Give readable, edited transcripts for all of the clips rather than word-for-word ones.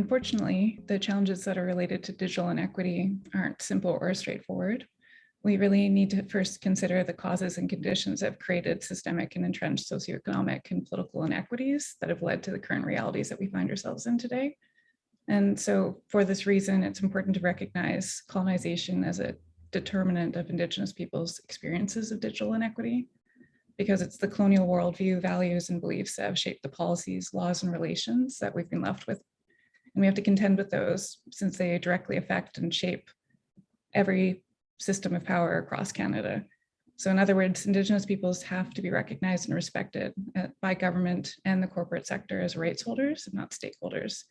Unfortunately, the challenges that are related to digital inequity aren't simple or straightforward. We really need to first consider the causes and conditions that have created systemic and entrenched socioeconomic and political inequities that have led to the current realities that we find ourselves in today. And so for this reason, it's important to recognize colonization as a determinant of Indigenous peoples' experiences of digital inequity, because it's the colonial worldview, values, and beliefs that have shaped the policies, laws, and relations that we've been left with. And we have to contend with those since they directly affect and shape every system of power across Canada. So in other words, Indigenous peoples have to be recognized and respected by government and the corporate sector as rights holders, not stakeholders.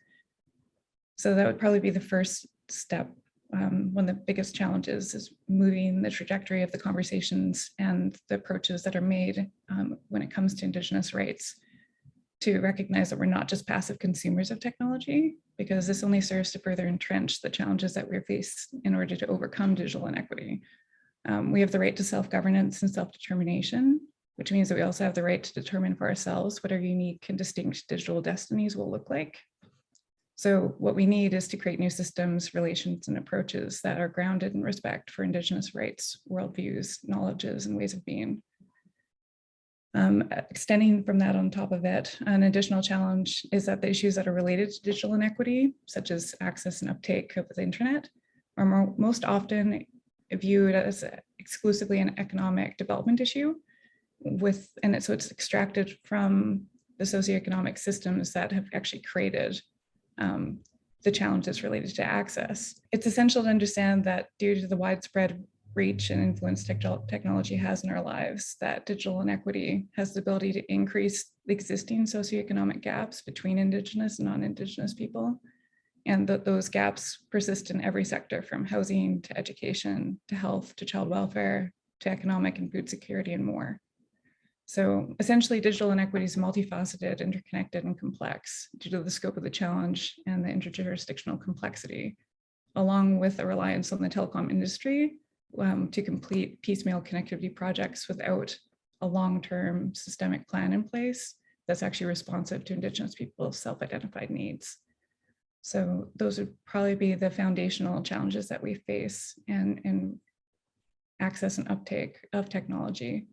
So that would probably be the first step. One of the biggest challenges is moving the trajectory of the conversations and the approaches that are made when it comes to Indigenous rights, to recognize that we're not just passive consumers of technology, because this only serves to further entrench the challenges that we face in order to overcome digital inequity. We have the right to self-governance and self-determination, which means that we also have the right to determine for ourselves what our unique and distinct digital destinies will look like. So what we need is to create new systems, relations, and approaches that are grounded in respect for Indigenous rights, worldviews, knowledges, and ways of being. Extending from that on top of it, an additional challenge is that the issues that are related to digital inequity, such as access and uptake of the internet, are most often viewed as exclusively an economic development issue, so it's extracted from the socioeconomic systems that have actually created the challenges related to access. It's essential to understand that due to the widespread reach and influence technology has in our lives, that digital inequity has the ability to increase the existing socioeconomic gaps between Indigenous and non-Indigenous people. And that those gaps persist in every sector, from housing to education, to health, to child welfare, to economic and food security, and more. So essentially, digital inequity is multifaceted, interconnected, and complex due to the scope of the challenge and the interjurisdictional complexity, along with a reliance on the telecom industry to complete piecemeal connectivity projects without a long-term systemic plan in place that's actually responsive to Indigenous people's self-identified needs. So those would probably be the foundational challenges that we face in access and uptake of technology.